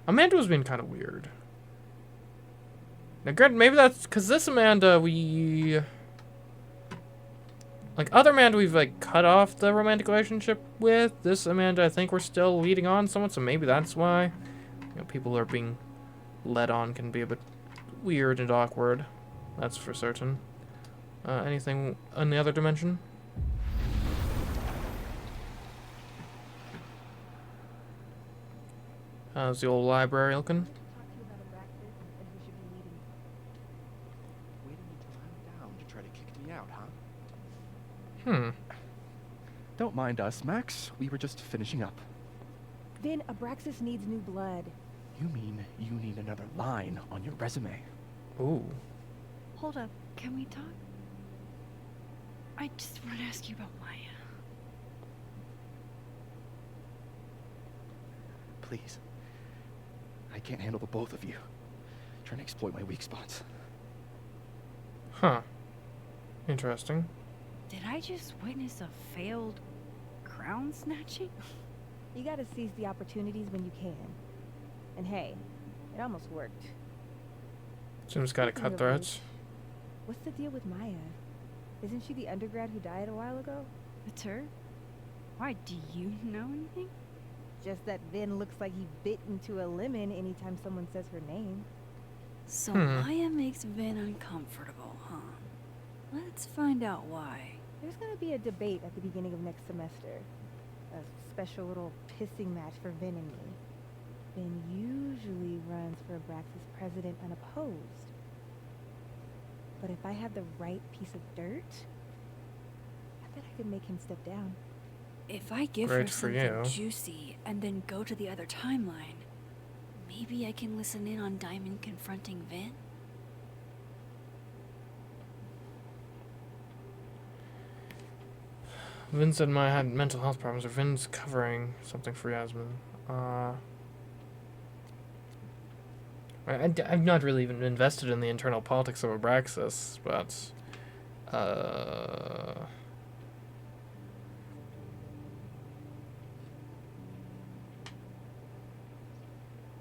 Amanda was being kind of weird. Now, granted, maybe that's because this Amanda, we... Like, other Amanda we've, like, cut off the romantic relationship with. This Amanda, I think we're still leading on someone, so maybe that's why. You know, people are being led on can be a bit weird and awkward. That's for certain. Anything in the other dimension? How's the old library looking? Waiting until I'm down to try to kick me out, huh? Hmm. Don't mind us, Max. We were just finishing up. Then Abraxas needs new blood. You mean you need another line on your resume? Ooh. Hold up, can we talk? I just want to ask you about Maya. Please. I can't handle the both of you. Trying to exploit my weak spots. Huh. Interesting. Did I just witness a failed crown snatching? You gotta seize the opportunities when you can. And hey, it almost worked. Jim's gotta Speaking cut of threads. What's the deal with Maya? Isn't she the undergrad who died a while ago? It's her? Why, do you know anything? Just that Vin looks like he bit into a lemon anytime someone says her name. So Maya makes Vin uncomfortable, huh? Let's find out why. There's gonna be a debate at the beginning of next semester. A special little pissing match for Vin and me. Vin usually runs for Abraxas president unopposed. But if I have the right piece of dirt, I bet I could make him step down. If I give Great her for something you. juicy and then go to the other timeline, maybe I can listen in on Diamond confronting Vin? Vin said Maya had mental health problems, or Vin's covering something for Yasmin. I'm not really even invested in the internal politics of Abraxas, but...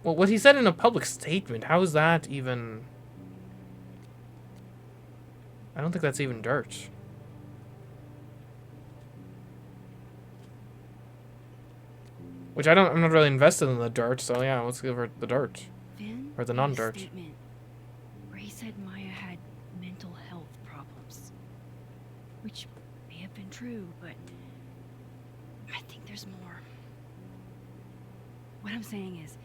Well, what he said in a public statement, how is that even... I don't think that's even dirt. Which I'm not really invested in the dirt, so yeah, let's give her the dirt. Vin Or the made a non-dirt. statement where he said Maya had mental health problems. Which may have been true, but I think there's more. What I'm saying is,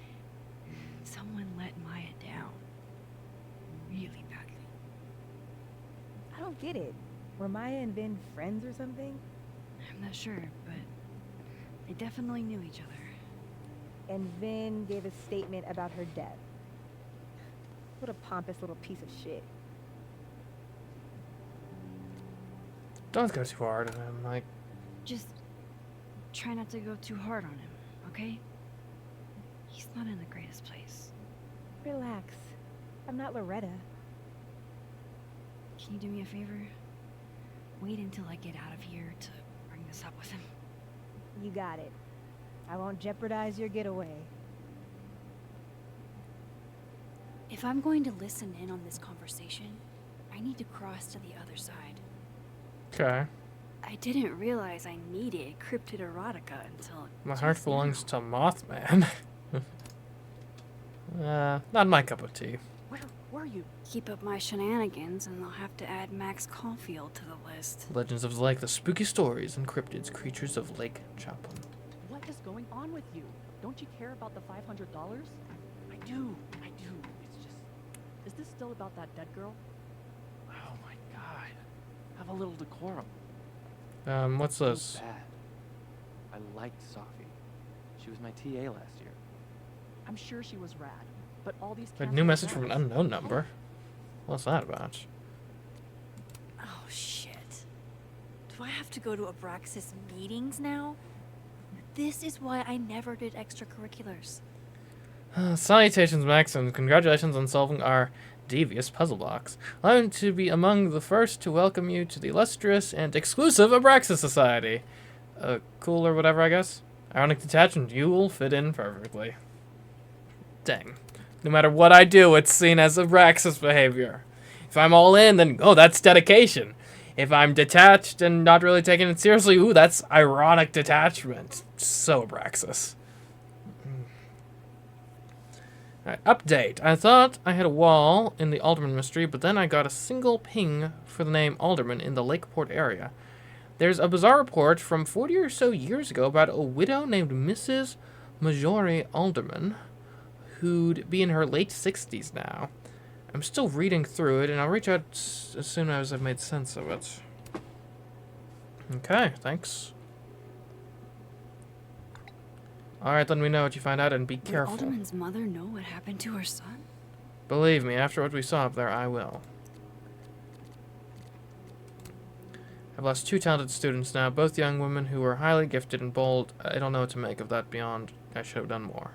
someone let Maya down. Really badly. I don't get it. Were Maya and Vin friends or something? I'm not sure, but they definitely knew each other. And Vin gave a statement about her death. What a pompous little piece of shit. Don't go too hard on him, like... Just try not to go too hard on him, okay? He's not in the greatest place. Relax. I'm not Loretta. Can you do me a favor? Wait until I get out of here to bring this up with him. You got it. I won't jeopardize your getaway. If I'm going to listen in on this conversation, I need to cross to the other side. Okay. I didn't realize I needed cryptid erotica until My just heart belongs now. to Mothman. Not my cup of tea. Where were you? Keep up my shenanigans and I'll have to add Max Caulfield to the list. Legends of Lake, the spooky stories and cryptids, creatures of Lake Chaplin. What is going on with you? Don't you care about the $500? I do. It's just... Is this still about that dead girl? Oh my god. Have a little decorum. What's Feel this? bad. I liked Safi. She was my TA last year. I'm sure she was rad, but all these A new canceled message from an events- unknown number. What's that about? Oh shit. Do I have to go to Abraxas meetings now? This is why I never did extracurriculars. Salutations, Max, and congratulations on solving our devious puzzle box. I'm to be among the first to welcome you to the illustrious and exclusive Abraxas Society. Cool or whatever, I guess. Ironic detachment, you will fit in perfectly. sting. No matter what I do, it's seen as Abraxas behavior. If I'm all in, then, oh, that's dedication. If I'm detached and not really taking it seriously, ooh, that's ironic detachment. So Abraxas. Alright, update. I thought I had a wall in the Alderman mystery, but then I got a single ping for the name Alderman in the Lakeport area. There's a bizarre report from 40 or so years ago about a widow named Mrs. Majori Alderman, who'd be in her late 60s now. I'm still reading through it, and I'll reach out as soon as I've made sense of it. Okay, thanks. Alright, let me know what you find out, and be careful. Would Alderman's mother know what happened to her son? Believe me, after what we saw up there, I will. I've lost 2 talented students now, both young women who were highly gifted and bold. I don't know what to make of that beyond I should have done more.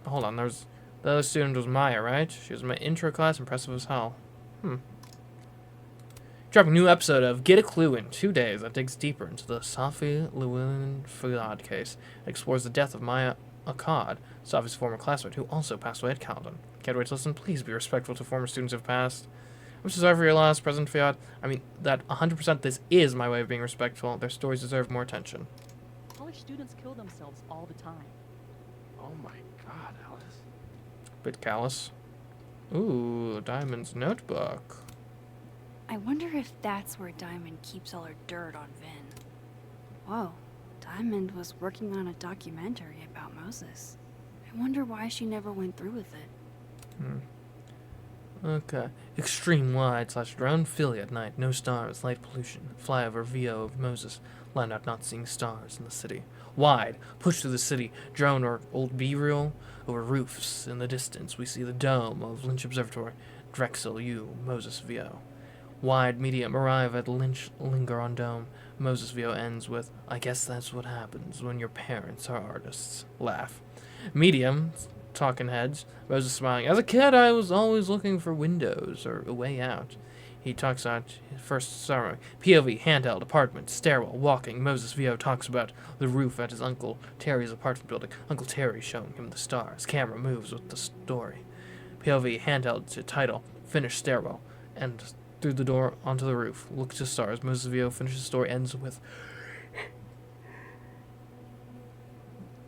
Hold on, the other student was Maya, right? She was in my intro class, impressive as hell. Dropping a new episode of Get a Clue in 2 days that digs deeper into the Safi Llewellyn Fagad case and explores the death of Maya Akkad, Safi's former classmate, who also passed away at Caledon. Can't wait to listen. Please be respectful to former students who have passed. I'm so sorry for your loss, President Fiat. I mean, that 100% this is my way of being respectful. Their stories deserve more attention. College students kill themselves all the time. Oh my God, Alice. Bit callous. Ooh, Diamond's notebook. I wonder if that's where Diamond keeps all her dirt on Vin. Whoa, Diamond was working on a documentary about Moses. I wonder why she never went through with it. Okay. Extreme wide / drone Philly at night. No stars. Light pollution. Flyover VO of Moses. Land out not seeing stars in the city. Wide. Push through the city. Drone or old B-reel. Over roofs. In the distance we see the dome of Lynch Observatory. Drexel U. Moses VO. Wide medium. Arrive at Lynch. Linger on dome. Moses VO ends with, I guess that's what happens when your parents are artists. Laugh. Medium. Talking heads. Moses smiling. As a kid, I was always looking for windows or a way out. He talks out his first ceremony. POV, handheld, apartment, stairwell, walking. Moses VO talks about the roof at his Uncle Terry's apartment building. Uncle Terry showing him the stars. Camera moves with the story. POV, handheld to title. Finish stairwell. And through the door onto the roof. Look to stars. Moses VO finishes story, ends with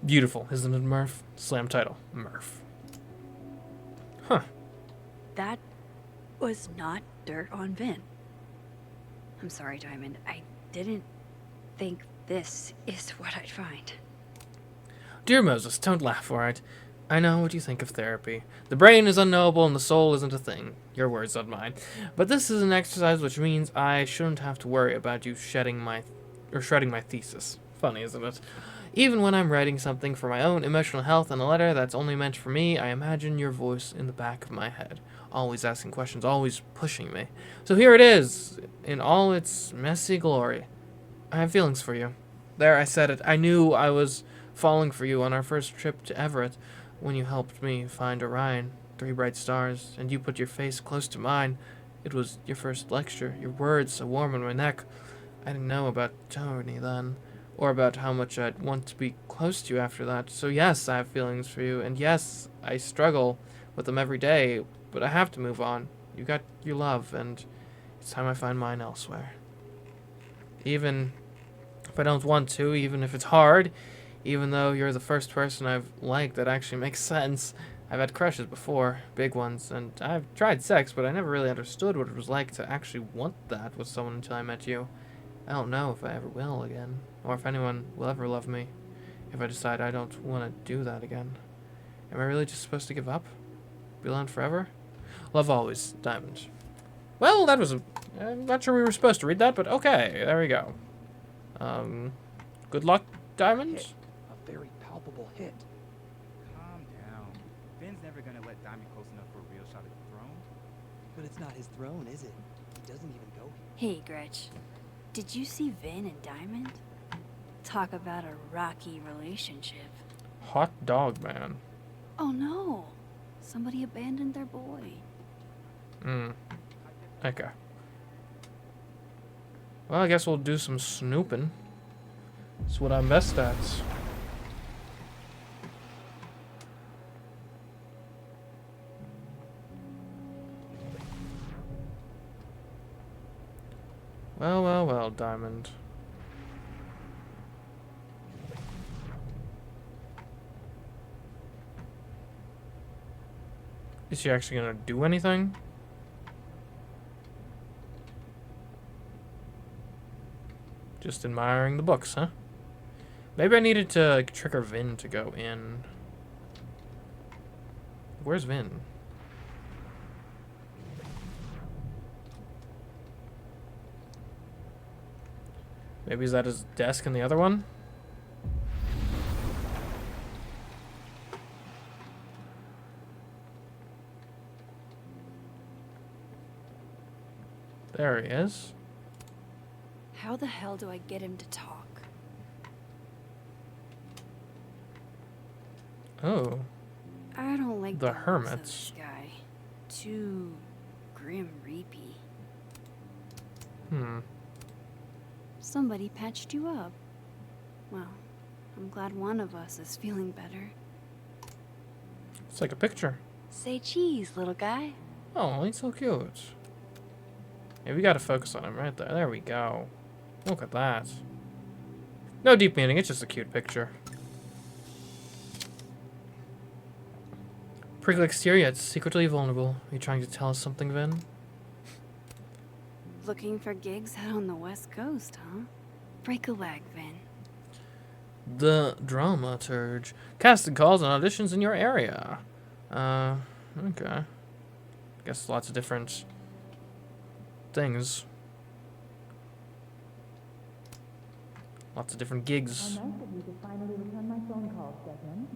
beautiful, isn't it, Murph? Slam title, Murph. Huh. That was not dirt on Vin. I'm sorry, Diamond. I didn't think this is what I'd find. Dear Moses, don't laugh, alright? I know what you think of therapy. The brain is unknowable and the soul isn't a thing. Your words, not mine. But this is an exercise which means I shouldn't have to worry about you shredding my thesis. Funny, isn't it? Even when I'm writing something for my own emotional health in a letter that's only meant for me, I imagine your voice in the back of my head, always asking questions, always pushing me. So here it is, in all its messy glory. I have feelings for you. There, I said it. I knew I was falling for you on our first trip to Everett, when you helped me find Orion, 3 bright stars, and you put your face close to mine. It was your first lecture, your words so warm on my neck. I didn't know about Tony then, or about how much I'd want to be close to you after that. So yes, I have feelings for you, and yes, I struggle with them every day, but I have to move on. You got your love, and it's time I find mine elsewhere. Even if I don't want to, even if it's hard, even though you're the first person I've liked that actually makes sense. I've had crushes before, big ones, and I've tried sex, but I never really understood what it was like to actually want that with someone until I met you. I don't know if I ever will again, or if anyone will ever love me, if I decide I don't want to do that again. Am I really just supposed to give up? Be alone forever? Love always, Diamond. Well, that was I'm not sure we were supposed to read that, but okay, there we go. Good luck, Diamond. Hit. A very palpable hit. Calm down. Ben's never gonna let Diamond close enough for a real shot at the throne. But it's not his throne, is it? He doesn't even go here. Hey, Gretch. Did you see Vin and Diamond? Talk about a rocky relationship. Hot dog, man. Oh no! Somebody abandoned their boy. Okay. Well, I guess we'll do some snooping. That's what I'm best at. Well, well, well, Diamond. Is she actually gonna do anything? Just admiring the books, huh? Maybe I needed to like, trigger Vin to go in. Where's Vin? Maybe he's at his desk in the other one? There he is. How the hell do I get him to talk? Oh. I don't like The looks of hermits. this guy. Too grim reapy. Hmm. Somebody patched you up. Well, I'm glad one of us is feeling better. It's like a picture. Say cheese, little guy. Oh, he's so cute. Yeah, we gotta focus on him right there. There we go. Look at that. No deep meaning, it's just a cute picture. Prickly exterior, it's secretly vulnerable. Are you trying to tell us something, Vin? Looking for gigs out on the West Coast, huh? Break a leg, Vin. The dramaturge. Casting calls and auditions in your area. Okay. Guess lots of different things. Lots of different gigs. How nice of you to finally return my phone calls, Desmond.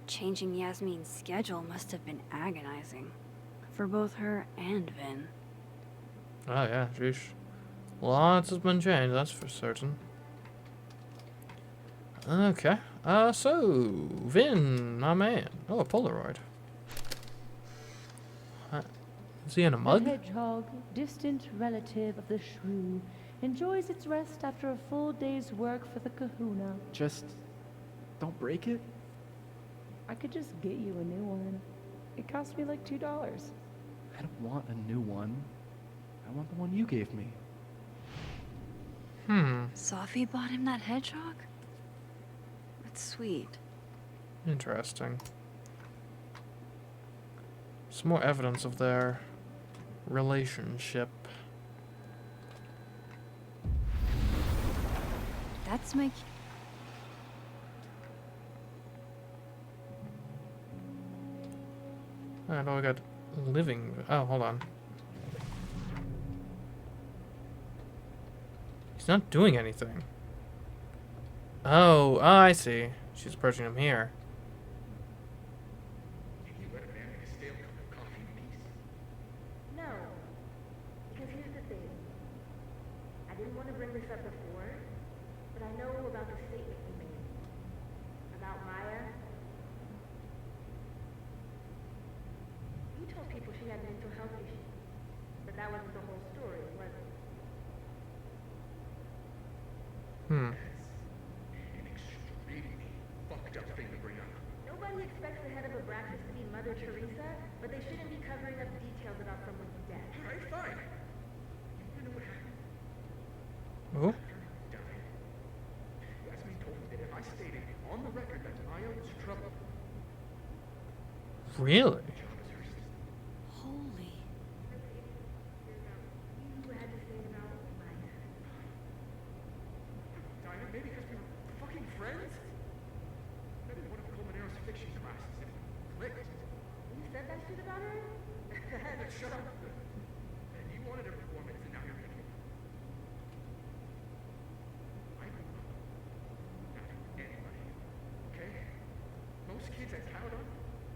Changing Yasmin's schedule must have been agonizing. For both her and Vin. Oh yeah, sheesh. Lots has been changed, that's for certain. Okay. So Vin, my man. Oh, a Polaroid. Is he in a mug? The hedgehog, distant relative of the shrew, enjoys its rest after a full day's work for the kahuna. Just don't break it. I could just get you a new one. It cost me like $2. I don't want a new one. I want the one you gave me. Safi bought him that hedgehog? That's sweet. Interesting. Some more evidence of their relationship. That's my... I know we got living. Oh, hold on. He's not doing anything. Oh, I see. She's approaching him here. No. Because here's the thing. I didn't want to bring this up before, but I know about the statement you made. About Maya. You told people she had mental health issues, but that wasn't the whole story, was it? Nobody expects the head of Abraxas to be Mother Teresa, but they shouldn't be covering up details about someone's death. Alright, fine. You wanna know what happened? Oh, Yasmin told me that if I stated on the record that Maya was trouble, really? the job is hers. Holy... You had to say about Maya. Dinah, maybe because we were fucking friends? I did one of Colmenaro's fiction classes and it clicked. You said that shit about her? Shut up. And you wanted a performance and now you're getting it. I grew up not anybody. Okay? Most kids I count on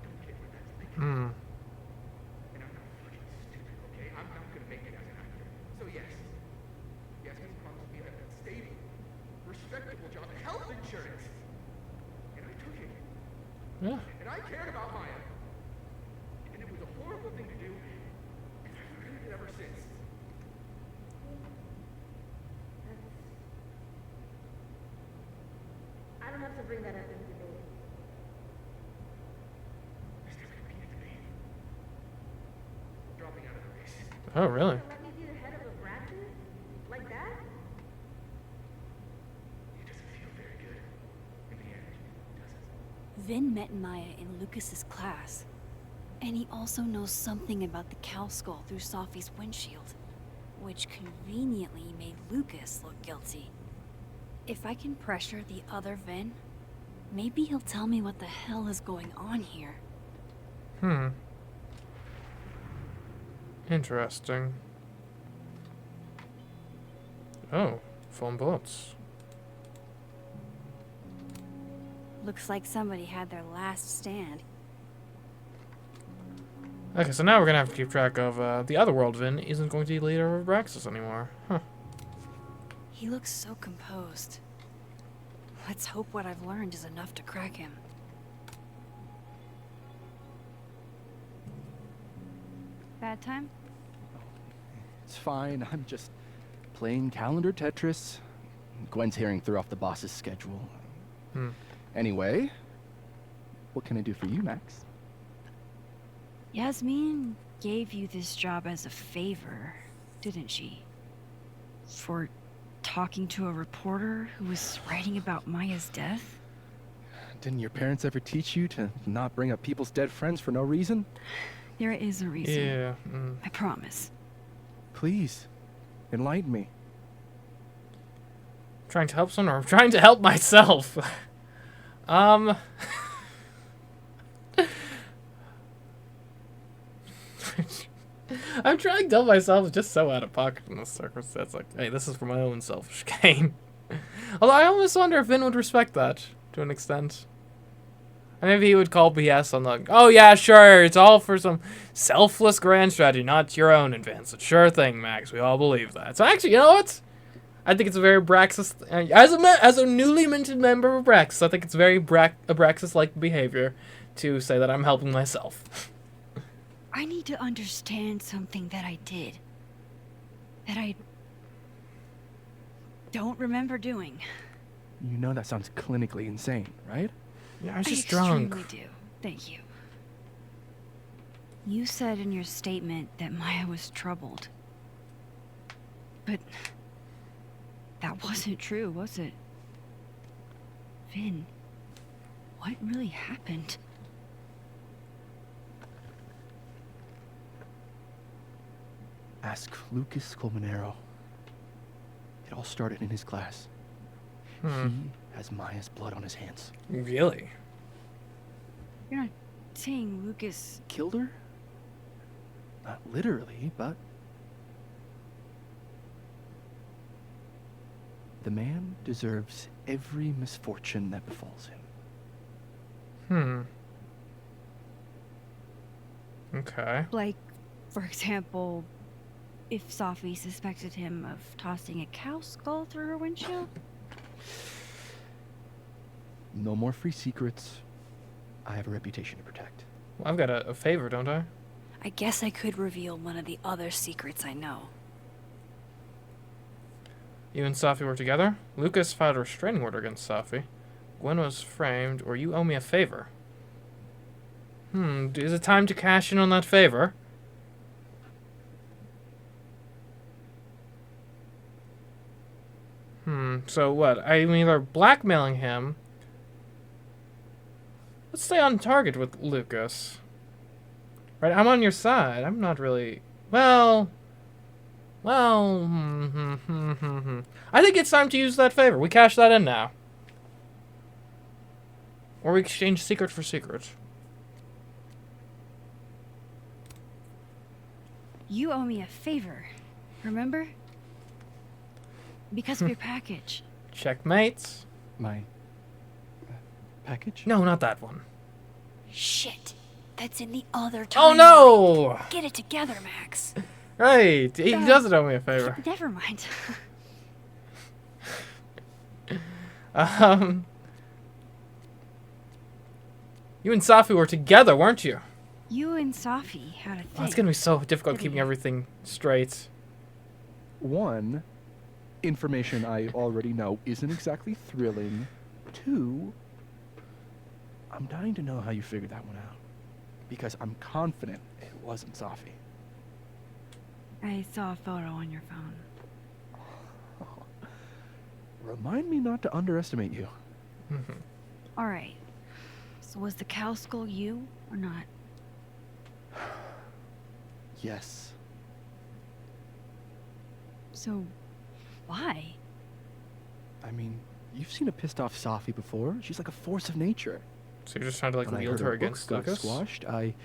don't get what that's like. And I'm not fucking stupid, okay? I'm not gonna make it as an actor. So yes, Yasmin promised me a stable, respectable job and health insurance. And I took it. Yeah. And I cared about Maya. And it was a horrible thing to do. And I've regretted it ever since. I don't have to bring that up in debate. There's never gonna be a debate. Dropping out of the race. Oh, really? Let me be the head of Abraxas. Vin met Maya in Lucas's class. And he also knows something about the cow skull through Safi's windshield, which conveniently made Lucas look guilty. If I can pressure the other Vin, maybe he'll tell me what the hell is going on here. Interesting. Oh, foam bullets. Looks like somebody had their last stand. Okay, so now we're gonna have to keep track of the other world Vin isn't going to be leader of Abraxas anymore. Huh. He looks so composed. Let's hope what I've learned is enough to crack him. Bad time? It's fine. I'm just playing calendar Tetris. Gwen's hearing threw off the boss's schedule. Anyway, what can I do for you, Max? Yasmin gave you this job as a favor, didn't she? For talking to a reporter who was writing about Maya's death? Didn't your parents ever teach you to not bring up people's dead friends for no reason? There is a reason. Yeah. I promise. Please, enlighten me. Trying to help someone, or I'm trying to help myself. I'm trying to tell myself just so out of pocket in this circumstance. Like, hey, this is for my own selfish gain. Although I almost wonder if Vin would respect that to an extent. And maybe he would call BS on the, oh yeah, sure, it's all for some selfless grand strategy, not your own advance. Sure thing, Max. We all believe that. So actually, you know what? I think it's a very Abraxas, as a newly minted member of Abraxas, I think it's very Abraxas-like behavior to say that I'm helping myself. I need to understand something that I did. That I don't remember doing. You know that sounds clinically insane, right? Yeah, I was just I drunk. extremely do. Thank you. You said in your statement that Maya was troubled. But that wasn't true, was it? Vin, what really happened? Ask Lucas Colmenero. It all started in his class. He has Maya's blood on his hands. Really? You're not saying Lucas... Killed her? Not literally, but... The man deserves every misfortune that befalls him. Okay. Like, for example, if Safi suspected him of tossing a cow skull through her windshield? No more free secrets. I have a reputation to protect. Well, I've got a favor, don't I? I guess I could reveal one of the other secrets I know. You and Safi were together? Lucas filed a restraining order against Safi. Gwen was framed, or you owe me a favor. Is it time to cash in on that favor? So what? I'm either blackmailing him. Let's stay on target with Lucas. Right, I'm on your side. I'm not really... Well... I think it's time to use that favor. We cash that in now. Or we exchange secret for secret. You owe me a favor, remember? Because of your package. Checkmate. My... package? No, not that one. Shit. That's in the other timeline. Oh no! Get it together, Max. Right, he doesn't owe me a favor. Never mind. You and Safi were together, weren't you? You and Safi had a thing. Oh, it's gonna be so difficult Didn't keeping you? everything straight. One, information I already know isn't exactly thrilling. Two, I'm dying to know how you figured that one out. Because I'm confident it wasn't Safi. I saw a photo on your phone. Remind me not to underestimate you. All right. So So was the cow skull you or not? Yes. So, why? I mean, you've seen a pissed off Safi before. She's like a force of nature. So you're just trying to like When I wield heard her book against got Lucas? squashed, I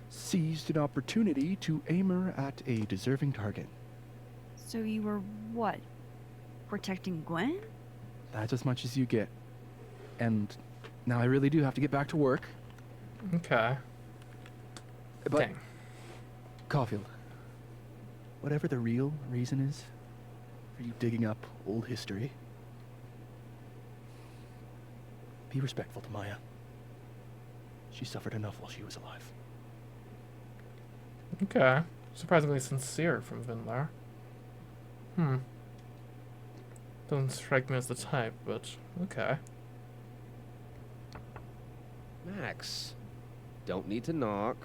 seized an opportunity to aim her at a deserving target. So you were what? Protecting Gwen? That's as much as you get. And now I really do have to get back to work. Okay. But, Dang. Caulfield, whatever the real reason is for you digging up old history, be respectful to Maya. She suffered enough while she was alive. Okay. Surprisingly sincere from Vin there. Doesn't strike me as the type, but okay. Max, don't need to knock.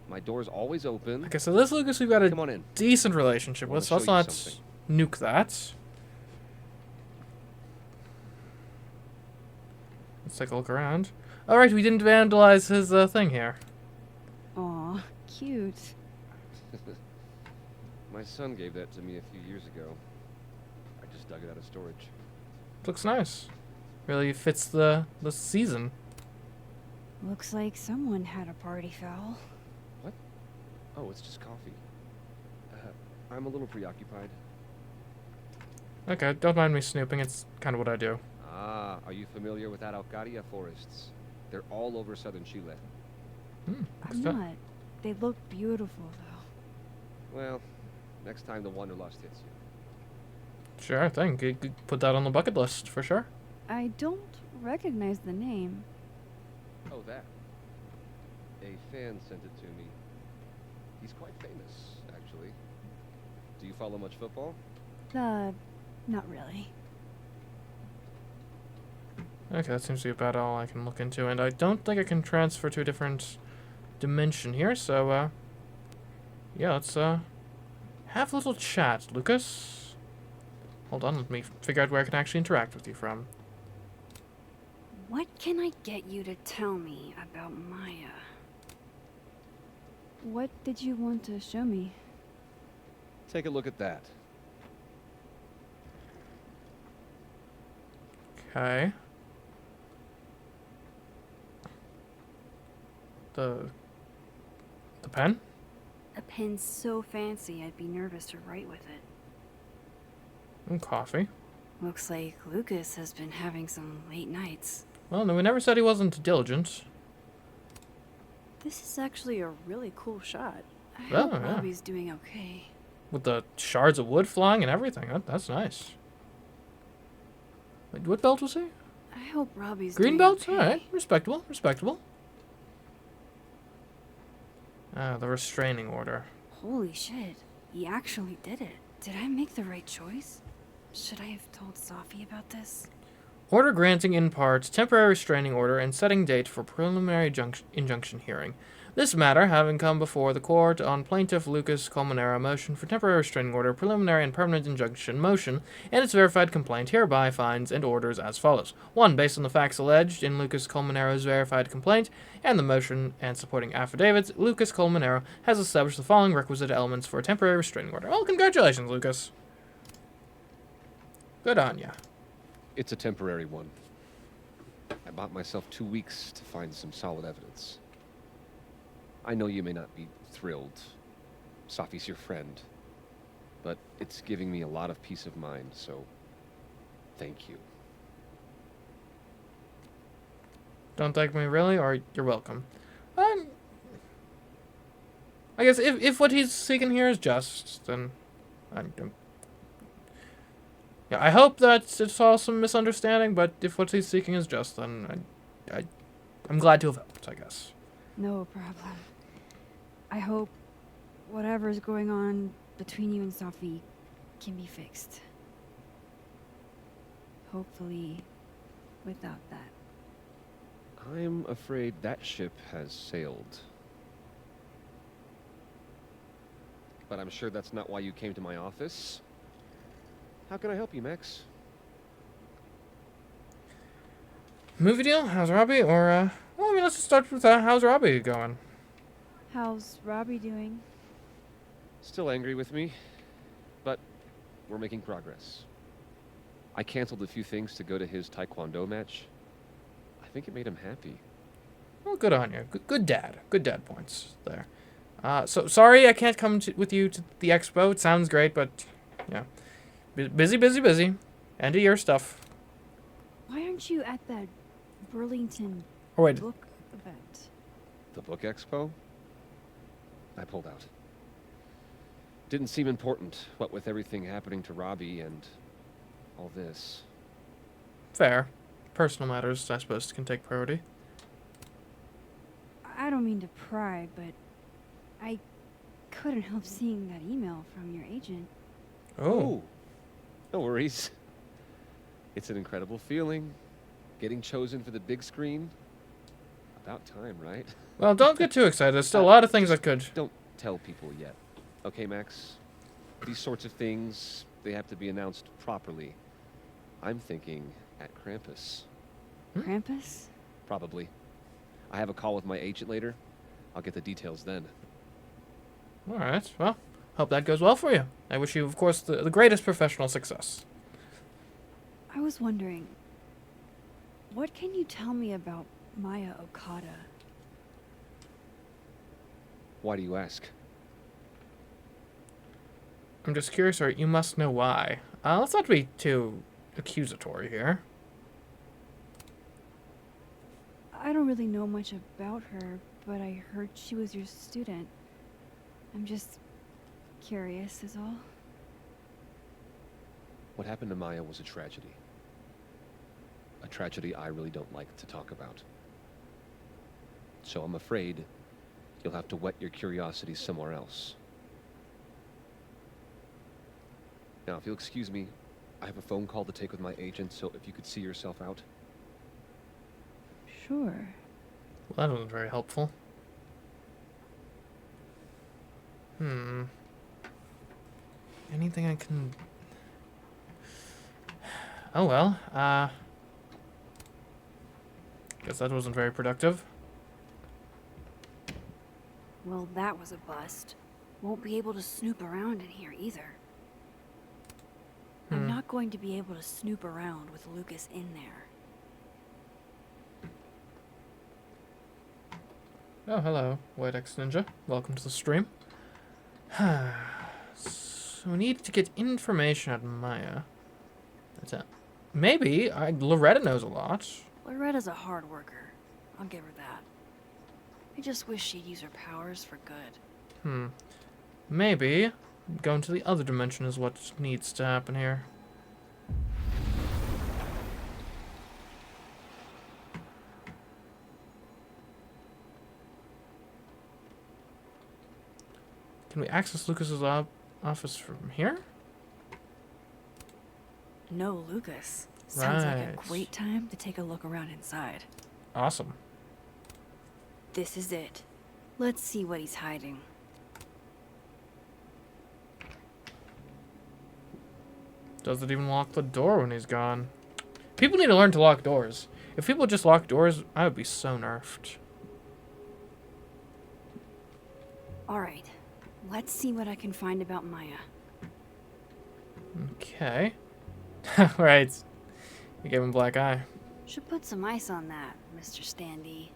My door's always open. Okay, so this Lucas we've got a Come on in. decent relationship with, so Wanna let's show you not nuke that. Let's take a look around. Alright, we didn't vandalize his thing here. Aw, cute. My son gave that to me a few years ago. I just dug it out of storage. Looks nice. Really fits the season. Looks like someone had a party foul. What? Oh, it's just coffee. I'm a little preoccupied. Okay, don't mind me snooping, it's kind of what I do. Ah, are you familiar with Araucaria forests? They're all over southern Chile. I'm not. They look beautiful, though. Well, next time the Wanderlust hits you. Sure thing. Could put that on the bucket list for sure. I don't recognize the name. Oh, that. A fan sent it to me. He's quite famous, actually. Do you follow much football? Not really. Okay, that seems to be about all I can look into, and I don't think I can transfer to a different dimension here, so, yeah, let's, have a little chat, Lucas. Hold on, let me figure out where I can actually interact with you from. What can I get you to tell me about Maya? What did you want to show me? Take a look at that. Okay. The pen? A pen so fancy I'd be nervous to write with it. And coffee. Looks like Lucas has been having some late nights. Well, no, we never said he wasn't diligent. This is actually a really cool shot. I Oh, hope yeah. Robbie's doing okay. With the shards of wood flying and everything. That's nice. Wait, what belt was he? I hope Robbie's Green doing belt? okay. Alright, respectable, respectable. Ah, the restraining order. Holy shit, he actually did it. Did I make the right choice? Should I have told Safi about this? Order granting in part temporary restraining order and setting date for preliminary injunction hearing. This matter having come before the court on plaintiff Lucas Colmenero motion for temporary restraining order, preliminary and permanent injunction motion, and its verified complaint hereby finds and orders as follows. 1. Based on the facts alleged in Lucas Colmenero's verified complaint and the motion and supporting affidavits, Lucas Colmenero has established the following requisite elements for a temporary restraining order. Oh, congratulations, Lucas. Good on ya. It's a temporary one. I bought myself 2 weeks to find some solid evidence. I know you may not be thrilled. Safi's your friend. But it's giving me a lot of peace of mind, so thank you. Don't thank me, really, or you're welcome. I guess if what he's seeking here is just, then yeah, I hope that it's all some misunderstanding, but if what he's seeking is just, then I'm glad to have helped, I guess. No problem. I hope whatever's going on between you and Safi can be fixed. Hopefully, without that. I'm afraid that ship has sailed. But I'm sure that's not why you came to my office. How can I help you, Max? Movie deal? How's Robbie? Or, Well, I mean, let's just start with how's Robbie going? How's Robbie doing? Still angry with me, but we're making progress. I canceled a few things to go to his taekwondo match. I think it made him happy. Well, good on you. Good dad. Good dad points there. So sorry I can't come with you to the expo. It sounds great, but yeah, busy. End of year stuff. Why aren't you at that Burlington Oh wait, book event? The book expo? I pulled out. Didn't seem important, what with everything happening to Robbie and all this. fair. Personal matters, I suppose, can take priority. I don't mean to pry, but I couldn't help seeing that email from your agent. Oh, No worries. It's an incredible feeling. Getting chosen for the big screen. About time, right? well, don't get too excited. There's still a lot of things I could. Don't tell people yet. Okay, Max? These sorts of things, they have to be announced properly. I'm thinking at Krampus. Krampus? Probably. I have a call with my agent later. I'll get the details then. All right. Well, hope that goes well for you. I wish you, of course, the greatest professional success. I was wondering, what can you tell me about Maya Okada? Why do you ask? I'm just curious, or you must know why. Let's not be too accusatory here. I don't really know much about her, but I heard she was your student. I'm just curious is all. What happened to Maya was a tragedy. A tragedy I really don't like to talk about. So I'm afraid you'll have to whet your curiosity somewhere else. Now, if you'll excuse me, I have a phone call to take with my agent, so if you could see yourself out. Sure. Well, that wasn't very helpful. Anything I can... Oh well, guess that wasn't very productive. Well, that was a bust. Won't be able to snoop around in here either. I'm not going to be able to snoop around with Lucas in there. Oh, hello, White X Ninja. Welcome to the stream. So we need to get information on Maya. That's it. Maybe Loretta knows a lot. Loretta's a hard worker. I'll give her that. I just wish she'd use her powers for good. Maybe going to the other dimension is what needs to happen here. Can we access Lucas's office from here? No Lucas. Sounds like a Right. great time to take a look around inside. Awesome. This is it. Let's see what he's hiding. Does it even lock the door when he's gone? People need to learn to lock doors. If people just lock doors, I would be so nerfed. Alright, let's see what I can find about Maya. Okay. Right. You gave him a black eye. Should put some ice on that, Mr. Standy.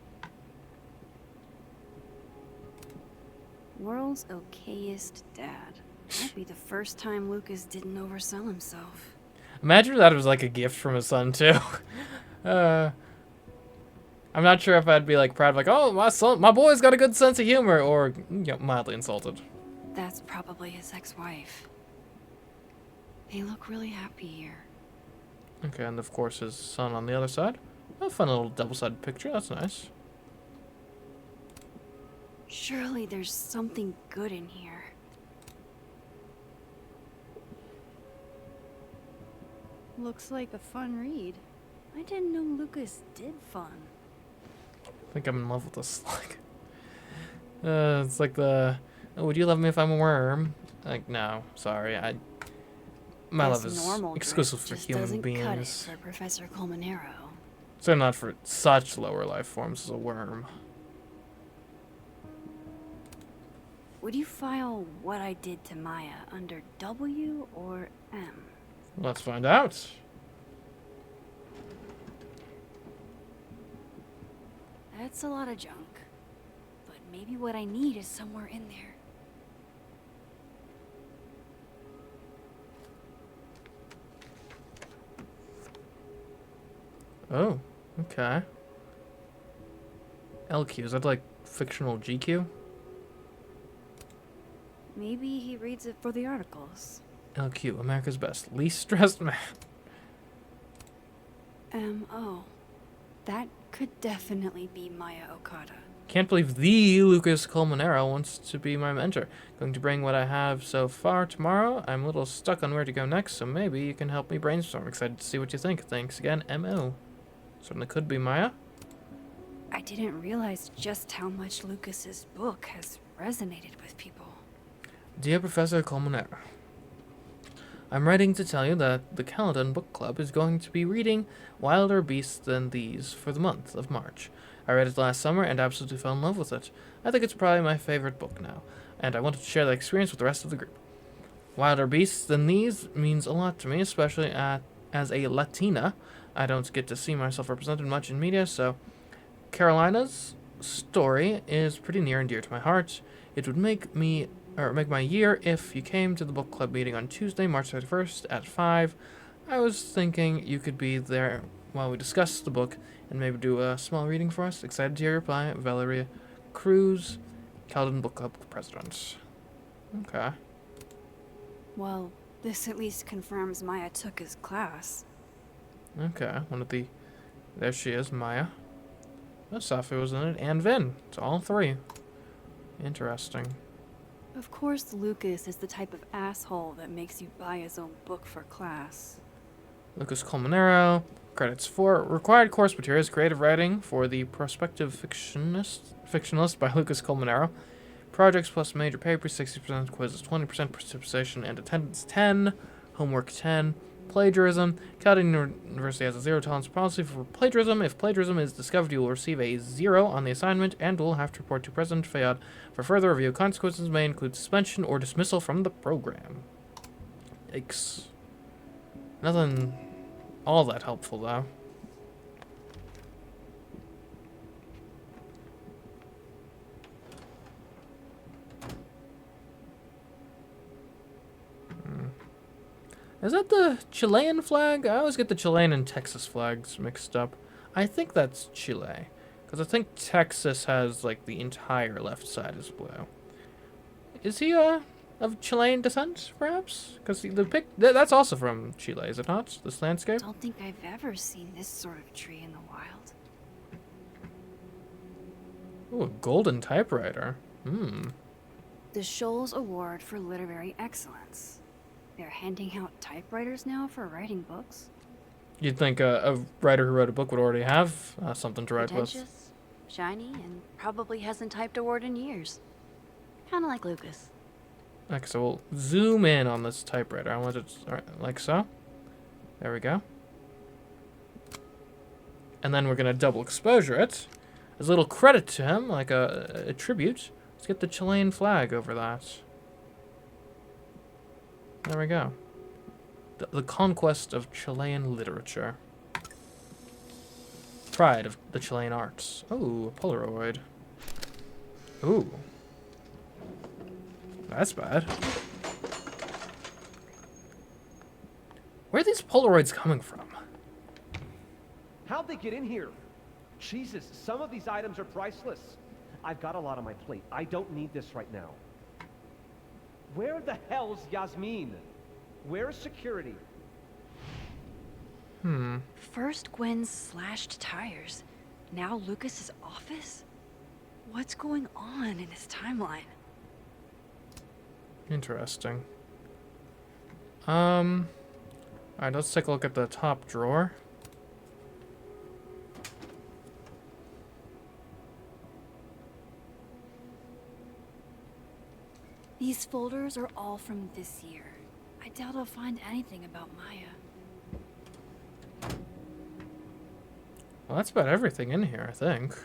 World's okayest dad. Might be the first time Lucas didn't oversell himself. Imagine if that was like a gift from his son too. I'm not sure if I'd be like proud, like, oh, my boy's got a good sense of humor, or mildly insulted. That's probably his ex-wife. They look really happy here. Okay, and of course his son on the other side. A fun little double-sided picture. That's nice. Surely there's something good in here. Looks like a fun read. I didn't know Lucas did fun. I think I'm in love with this. Like, it's like the, oh, would you love me if I'm a worm? Like, no, sorry. My love is exclusive for human Cut it beings. for Professor Colmenero. So not for such lower life forms as a worm. Would you file what I did to Maya under W or M? Let's find out. That's a lot of junk. But maybe what I need is somewhere in there. Oh, okay. LQ, is that like fictional GQ? Maybe he reads it for the articles. LQ, America's best, least stressed man. M.O. That could definitely be Maya Okada. Can't believe the Lucas Colmenero wants to be my mentor. Going to bring what I have so far tomorrow. I'm a little stuck on where to go next, so maybe you can help me brainstorm. Excited to see what you think. Thanks again, M.O. Certainly could be Maya. I didn't realize just how much Lucas's book has resonated with people. Dear Professor Colmenero, I'm writing to tell you that the Caledon Book Club is going to be reading Wilder Beasts Than These for the month of March. I read it last summer and absolutely fell in love with it. I think it's probably my favorite book now, and I wanted to share that experience with the rest of the group. Wilder Beasts Than These means a lot to me, especially as a Latina. I don't get to see myself represented much in media, so Carolina's story is pretty near and dear to my heart. It would make my year if you came to the book club meeting on Tuesday, March 31st at 5. I was thinking you could be there while we discuss the book and maybe do a small reading for us. Excited to hear your reply. Valeria Cruz, Caledon Book Club President. Okay. Well, this at least confirms Maya took his class. Okay. There she is, Maya. Oh, Safi was in it, and Vin. It's all three. Interesting. Of course, Lucas is the type of asshole that makes you buy his own book for class. Lucas Colmenero. Credits for required course materials, creative writing for the prospective fictionalist by Lucas Colmenero. Projects plus major papers, 60% quizzes, 20% participation and attendance 10, homework 10, plagiarism. Caledon University has a zero tolerance policy for plagiarism. If plagiarism is discovered, you will receive a 0 on the assignment and will have to report to President Fayad for further review. Consequences may include suspension or dismissal from the program. Yikes. Nothing all that helpful, though. Is that the Chilean flag? I always get the Chilean and Texas flags mixed up. I think that's Chile. Because I think Texas has, like, the entire left side is blue. Is he, of Chilean descent, perhaps? Because that's also from Chile, is it not? This landscape? I don't think I've ever seen this sort of tree in the wild. Ooh, a golden typewriter. The Scholes Award for Literary Excellence. They're handing out typewriters now for writing books. You'd think a writer who wrote a book would already have something to write with. Pretentious, shiny, and probably hasn't typed a word in years. Kind of like Lucas. Okay, so we'll zoom in on this typewriter. I want it like so. There we go. And then we're going to double exposure it. As a little credit to him, like a tribute. Let's get the Chilean flag over that. There we go. The conquest of Chilean literature. Pride of the Chilean arts. Ooh, a Polaroid. Ooh. That's bad. Where are these Polaroids coming from? How'd they get in here? Jesus, some of these items are priceless. I've got a lot on my plate. I don't need this right now. Where the hell's Yasmin? Where's security? First Gwen's slashed tires. Now Lucas's office? What's going on in his timeline? Interesting. Alright, let's take a look at the top drawer. These folders are all from this year. I doubt I'll find anything about Maya. Well, that's about everything in here, I think.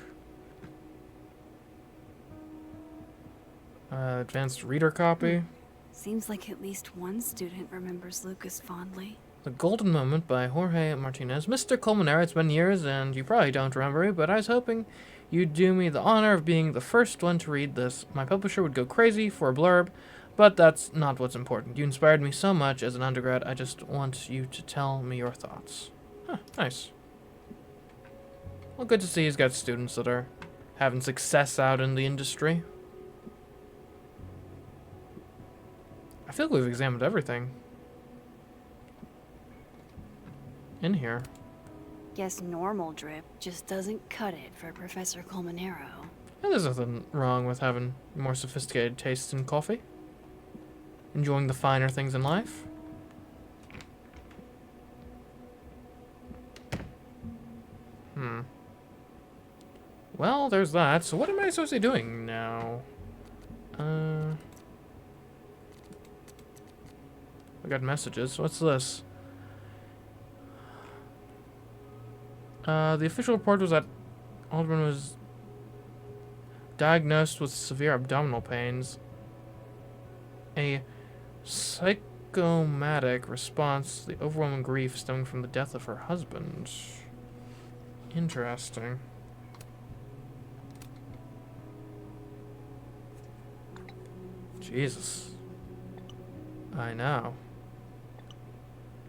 Advanced reader copy. Seems like at least one student remembers Lucas fondly. The Golden Moment by Jorge Martinez. Mr. Colmenero, it's been years, and you probably don't remember me, but I was hoping you'd do me the honor of being the first one to read this. My publisher would go crazy for a blurb, but that's not what's important. You inspired me so much as an undergrad, I just want you to tell me your thoughts. Huh, nice. Well, good to see he's got students that are having success out in the industry. I feel like we've examined everything in here. Guess normal drip just doesn't cut it for Professor Colmenero. And there's nothing wrong with having more sophisticated tastes in coffee. Enjoying the finer things in life. Well, there's that. So what am I supposed to be doing now? I got messages. What's this? The official report was that Alderman was diagnosed with severe abdominal pains. A psychomatic response to the overwhelming grief stemming from the death of her husband. Interesting. Jesus. I know.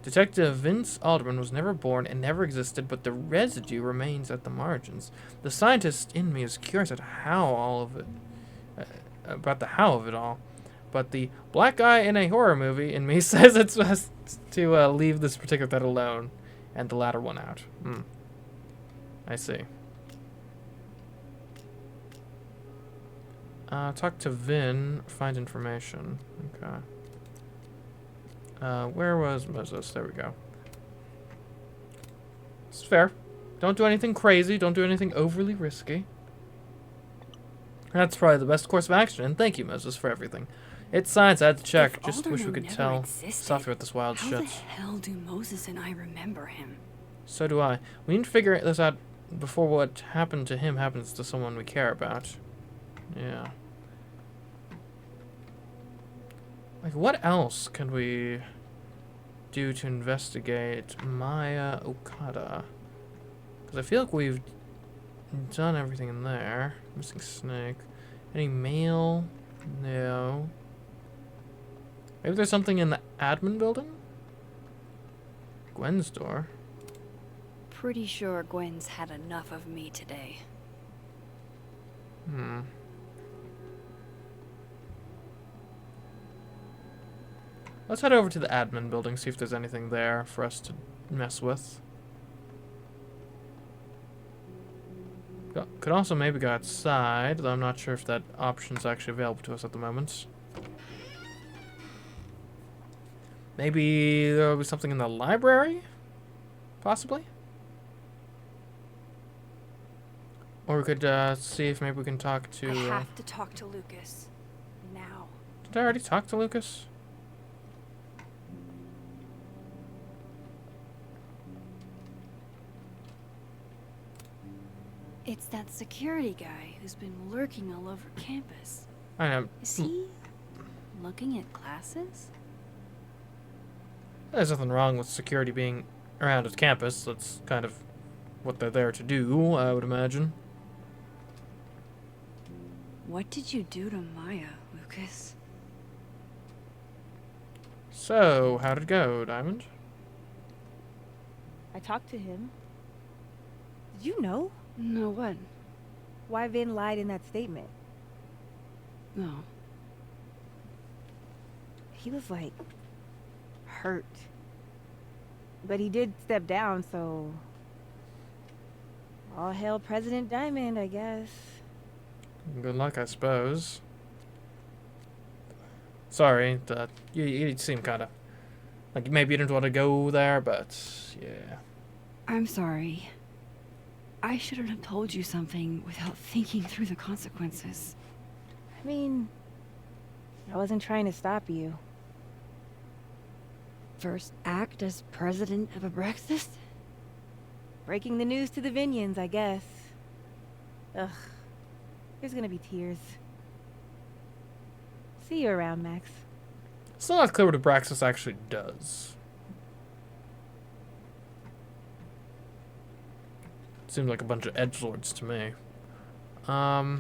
Detective Vince Alderman was never born and never existed, but the residue remains at the margins. The scientist in me is curious at how all of it, about the how of it all. But the black guy in a horror movie in me says it's best to leave this particular thread alone, and the latter one out. I see. Talk to Vin, find information. Okay. Where was Moses? There we go. It's fair. Don't do anything crazy. Don't do anything overly risky. That's probably the best course of action, and thank you, Moses, for everything. It's science, I had to check. If Just wish we Alderman could never tell existed, Safi about this wild how shit. the hell do Moses and I remember him? So do I. We need to figure this out before what happened to him happens to someone we care about. Yeah. Like, what else can we do to investigate Maya Okada? Because I feel like we've done everything in there. Missing snake. Any mail? No. Maybe there's something in the admin building? Gwen's door. Pretty sure Gwen's had enough of me today. Let's head over to the admin building, see if there's anything there for us to mess with. Could also maybe go outside, though I'm not sure if that option's actually available to us at the moment. Maybe there'll be something in the library? Possibly? Or we could see if maybe we can talk to... I have to talk to Lucas. Now. Did I already talk to Lucas? It's that security guy who's been lurking all over campus. I know. Is he looking at classes? There's nothing wrong with security being around at campus. That's kind of what they're there to do, I would imagine. What did you do to Maya, Lucas? So, how'd it go, Diamond? I talked to him. Did you know? No, what? Why Vin lied in that statement? No. He was like hurt. But he did step down, so all hail President Diamond, I guess. Good luck, I suppose. Sorry, you seem kind of like maybe you didn't want to go there, but yeah. I'm sorry. I shouldn't have told you something without thinking through the consequences. I mean, I wasn't trying to stop you. First act as president of Abraxas? Breaking the news to the Vinians, I guess. Ugh. There's gonna be tears. See you around, Max. Still not clear what Abraxas actually does. Seems like a bunch of edgelords to me. Yeah,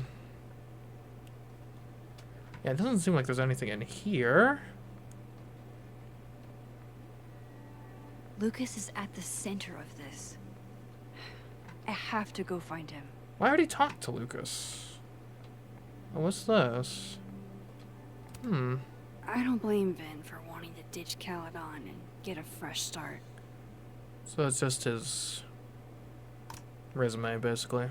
it doesn't seem like there's anything in here. Lucas is at the center of this. I have to go find him. Well, I already talked to Lucas. Oh, what's this? I don't blame Vin for wanting to ditch Caledon and get a fresh start. So it's just his resume, basically.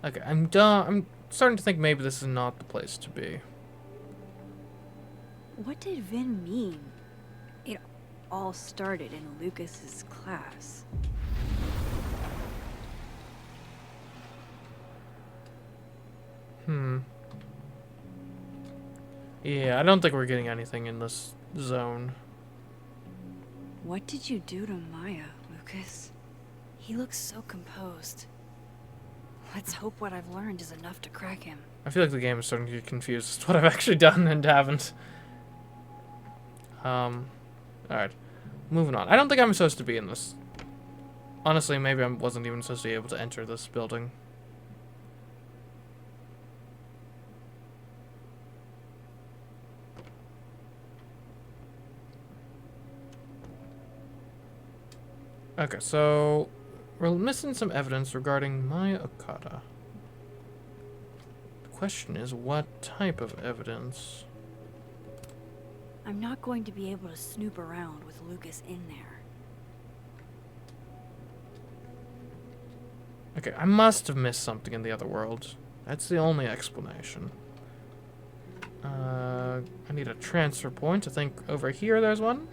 Okay, I'm done. I'm starting to think maybe this is not the place to be. What did Vin mean? It all started in Lucas's class. Yeah, I don't think we're getting anything in this zone. What did you do to Maya, Lucas? He looks so composed. Let's hope what I've learned is enough to crack him. I feel like the game is starting to get confused as to what I've actually done and haven't. Alright. Moving on. I don't think I'm supposed to be in this. Honestly, maybe I wasn't even supposed to be able to enter this building. Okay, so we're missing some evidence regarding Maya Okada. The question is, what type of evidence? I'm not going to be able to snoop around with Lucas in there. Okay, I must have missed something in the other world. That's the only explanation. I need a transfer point. I think over here there's one.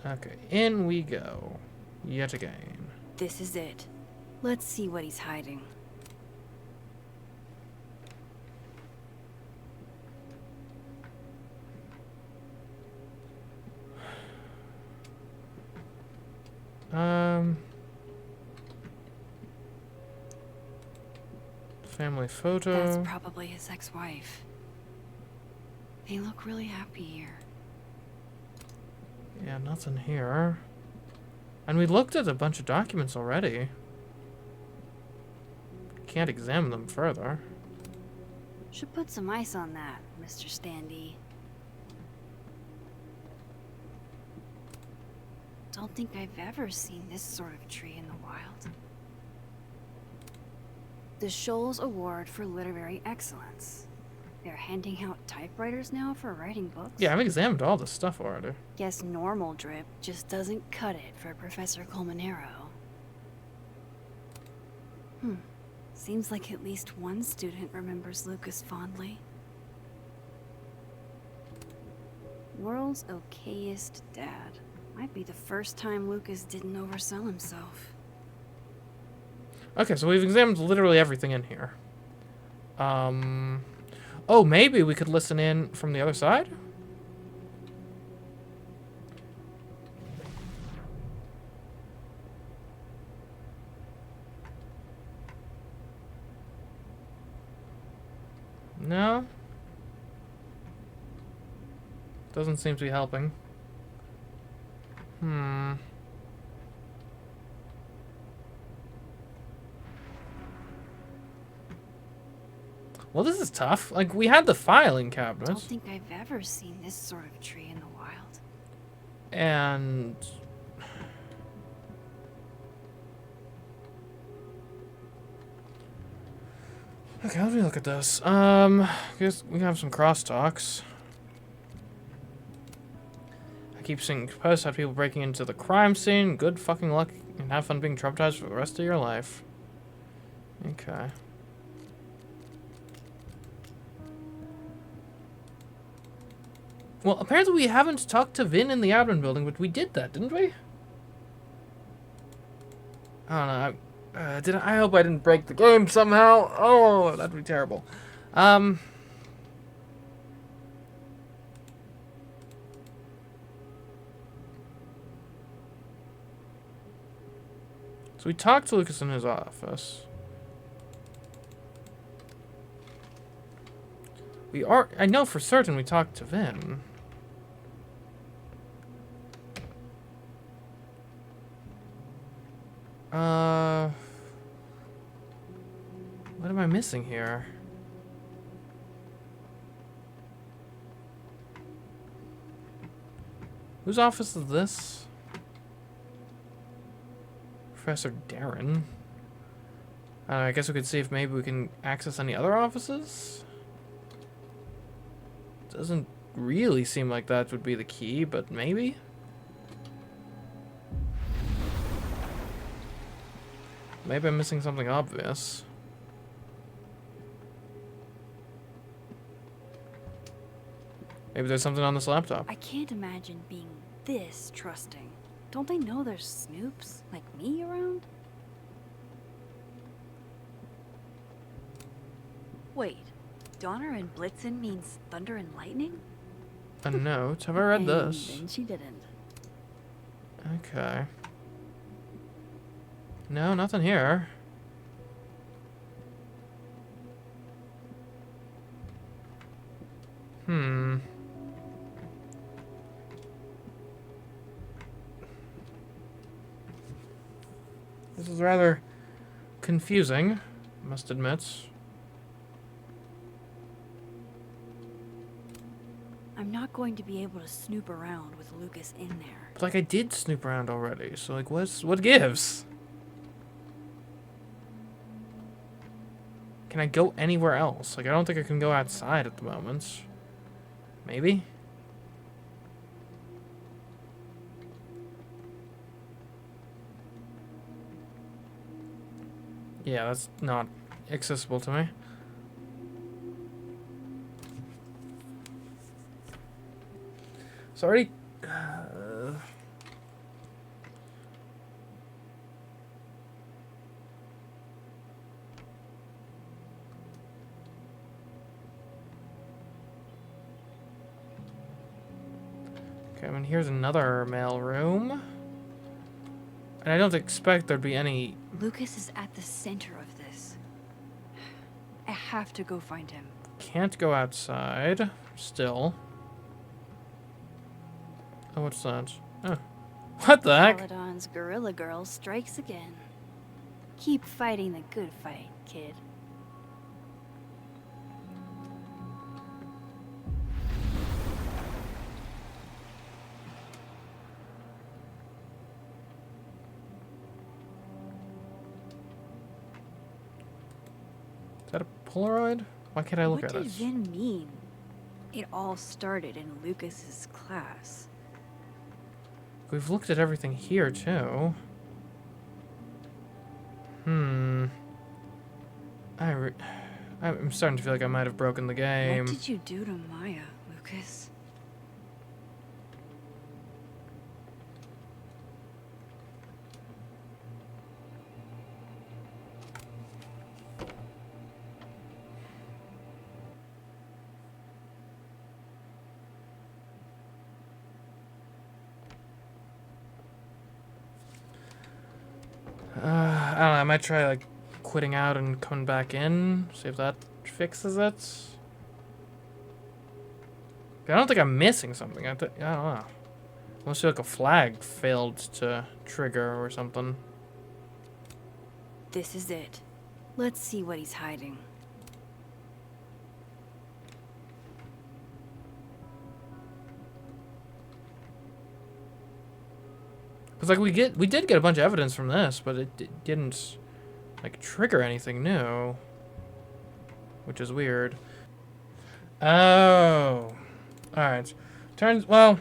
Okay, in we go. Yet again. This is it. Let's see what he's hiding. Family photo. That's probably his ex-wife. They look really happy here. Yeah, nothing here. And we looked at a bunch of documents already. Can't examine them further. Should put some ice on that, Mr. Standee. Don't think I've ever seen this sort of tree in the wild. The Shoals Award for Literary Excellence. They're handing out typewriters now for writing books? Yeah, I've examined all this stuff already. Guess normal drip just doesn't cut it for Professor Colmenero. Seems like at least one student remembers Lucas fondly. World's okayest dad. Might be the first time Lucas didn't oversell himself. Okay, so we've examined literally everything in here. Oh, maybe we could listen in from the other side? No? Doesn't seem to be helping. Well, this is tough. Like, we had the filing cabinet. Don't think I've ever seen this sort of tree in the wild. And... okay, let me look at this. Guess we can have some crosstalks. I keep seeing posts about people breaking into the crime scene. Good fucking luck and have fun being traumatized for the rest of your life. Okay. Well, apparently we haven't talked to Vin in the admin building, but we did that, didn't we? I don't know. I hope I didn't break the game somehow. Oh, that'd be terrible. So we talked to Lucas in his office. I know for certain we talked to Vin. What am I missing here? Whose office is this? Professor Darren. I guess we could see if maybe we can access any other offices? Doesn't really seem like that would be the key, but maybe? Maybe I'm missing something obvious. Maybe there's something on this laptop. I can't imagine being this trusting. Don't they know there's snoops like me around? Wait, Donner and Blitzen means thunder and lightning? A note? Have I read this? And she didn't. Okay. No, nothing here. This is rather confusing, I must admit. I'm not going to be able to snoop around with Lucas in there. But like I did snoop around already, so like what gives? Can I go anywhere else? Like I don't think I can go outside at the moment. Maybe? Yeah, that's not accessible to me. So already... Okay, I mean, here's another mail room. And I don't expect there'd be any... Lucas is at the center of this. I have to go find him. Can't go outside. Still. Oh, what's that? Oh. What the heck? Paladon's Gorilla Girl strikes again. Keep fighting the good fight, kid. Is that a Polaroid? Why can't I look at it? What did Vin mean? It all started in Lucas's class. We've looked at everything here, too. I'm starting to feel like I might have broken the game. What did you do to Maya, Lucas? I don't know, I might try, like, quitting out and coming back in. See if that fixes it. I don't think I'm missing something. I don't know. Unless like a flag failed to trigger or something. This is it. Let's see what he's hiding. Cause like we did get a bunch of evidence from this, but it didn't like trigger anything new, which is weird. Oh, all right. Well, I'm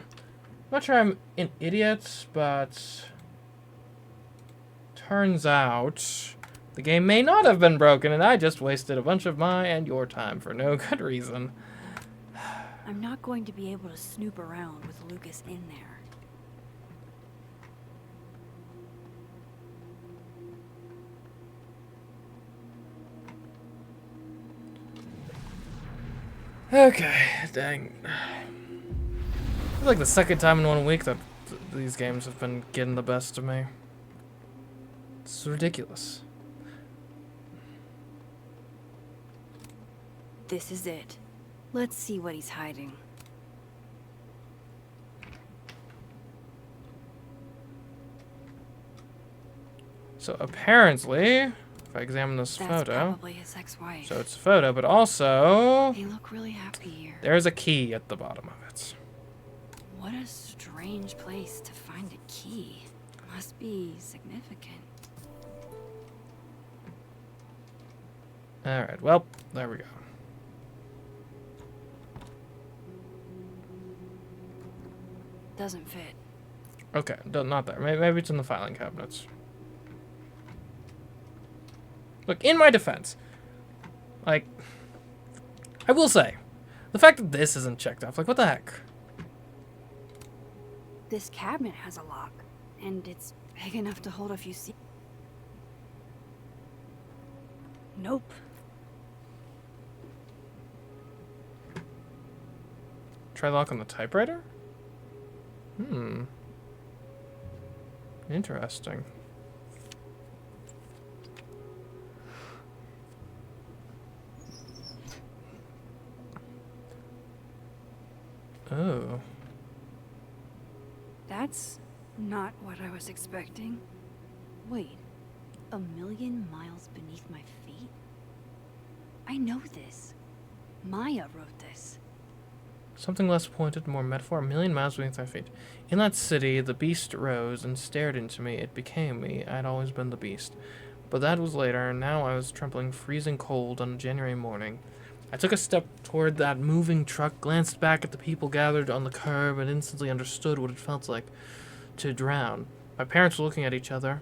not sure I'm an idiot, but turns out the game may not have been broken, and I just wasted a bunch of my and your time for no good reason. I'm not going to be able to snoop around with Lucas in there. Okay, dang. It's like the second time in 1 week that these games have been getting the best of me. It's ridiculous. This is it. Let's see what he's hiding. So apparently, if I examine this That's photo, probably his ex-wife. so it's a photo, but also They look really happy here. there's a key at the bottom of it. What a strange place to find a key. Must be significant. Alright, well, there we go. Doesn't fit. Okay, not there. Maybe it's in the filing cabinets. Look, in my defense, like, I will say, the fact that this isn't checked off, like, what the heck? This cabinet has a lock, and it's big enough to hold a few seats. Nope. Try lock on the typewriter? Interesting. Oh. That's not what I was expecting. Wait, 1,000,000 miles beneath my feet? I know this. Maya wrote this. Something less pointed, more metaphor, 1,000,000 miles beneath my feet. In that city, the beast rose and stared into me. It became me. I'd always been the beast. But that was later, and now I was trembling freezing cold on a January morning. I took a step toward that moving truck, glanced back at the people gathered on the curb, and instantly understood what it felt like to drown. My parents were looking at each other.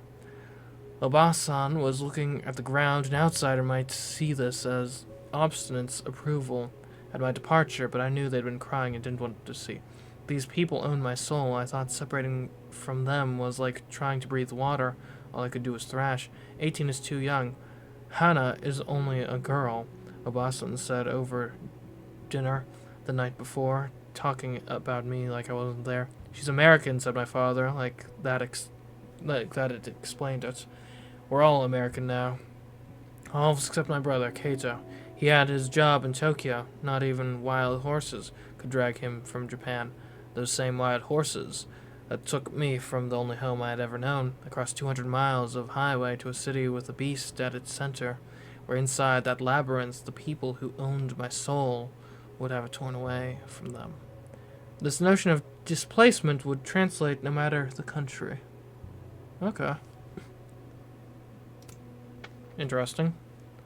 Obasan was looking at the ground. An outsider might see this as obstinate approval at my departure, but I knew they'd been crying and didn't want to see. These people owned my soul. I thought separating from them was like trying to breathe water. All I could do was thrash. 18 is too young. Hannah is only a girl, Obasan said over dinner the night before, talking about me like I wasn't there. She's American, said my father, like that it explained it. We're all American now. All except my brother, Kato. He had his job in Tokyo. Not even wild horses could drag him from Japan. Those same wild horses that took me from the only home I had ever known, across 200 miles of highway to a city with a beast at its center, where inside that labyrinth the people who owned my soul would have it torn away from them. This notion of displacement would translate no matter the country. Okay. Interesting.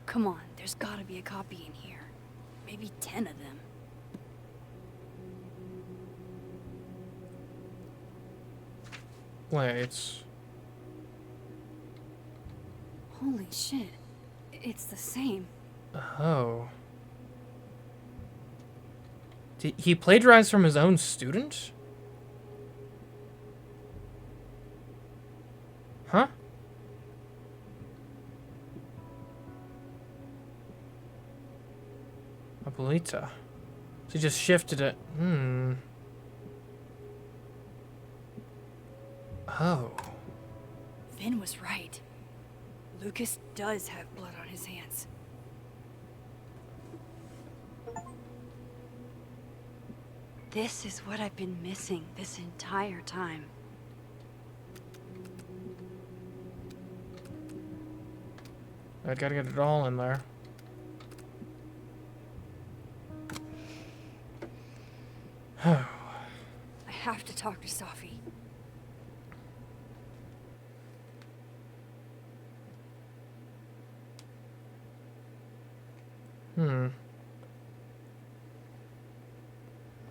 Come on, there's gotta be a copy in here. Maybe 10 of them. Wait. Holy shit. It's the same. Oh. He plagiarized from his own student? Huh? Abuelita. So he just shifted it. Oh. Vin was right. Lucas does have blood on his hands. This is what I've been missing this entire time. I gotta get it all in there. I have to talk to Safi.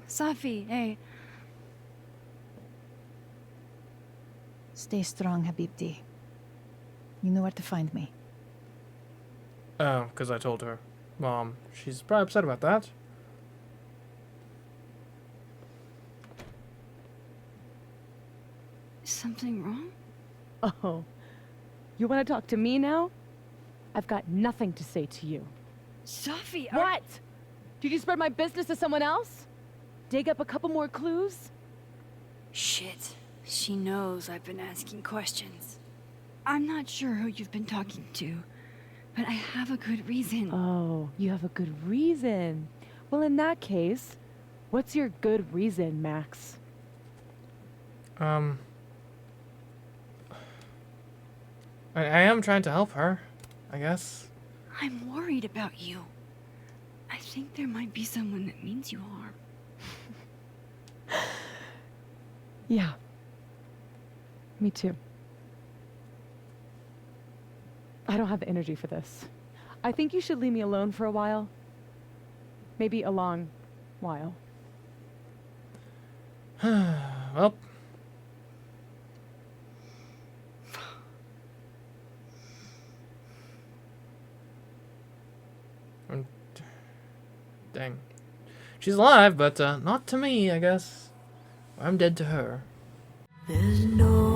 Safi, hey. Stay strong, Habibti. You know where to find me. Oh, because I told her. Mom, she's probably upset about that. Something wrong? Oh, you want to talk to me now? I've got nothing to say to you. Safi, What? Did you spread my business to someone else? Dig up a couple more clues? Shit. She knows I've been asking questions. I'm not sure who you've been talking to, but I have a good reason. Oh, you have a good reason. Well, in that case, what's your good reason, Max? I am trying to help her, I guess. I'm worried about you. I think there might be someone that means you harm. Yeah. Me too. I don't have the energy for this. I think you should leave me alone for a while. Maybe a long while. Well. Dang. She's alive, but not to me, I guess. I'm dead to her. There's no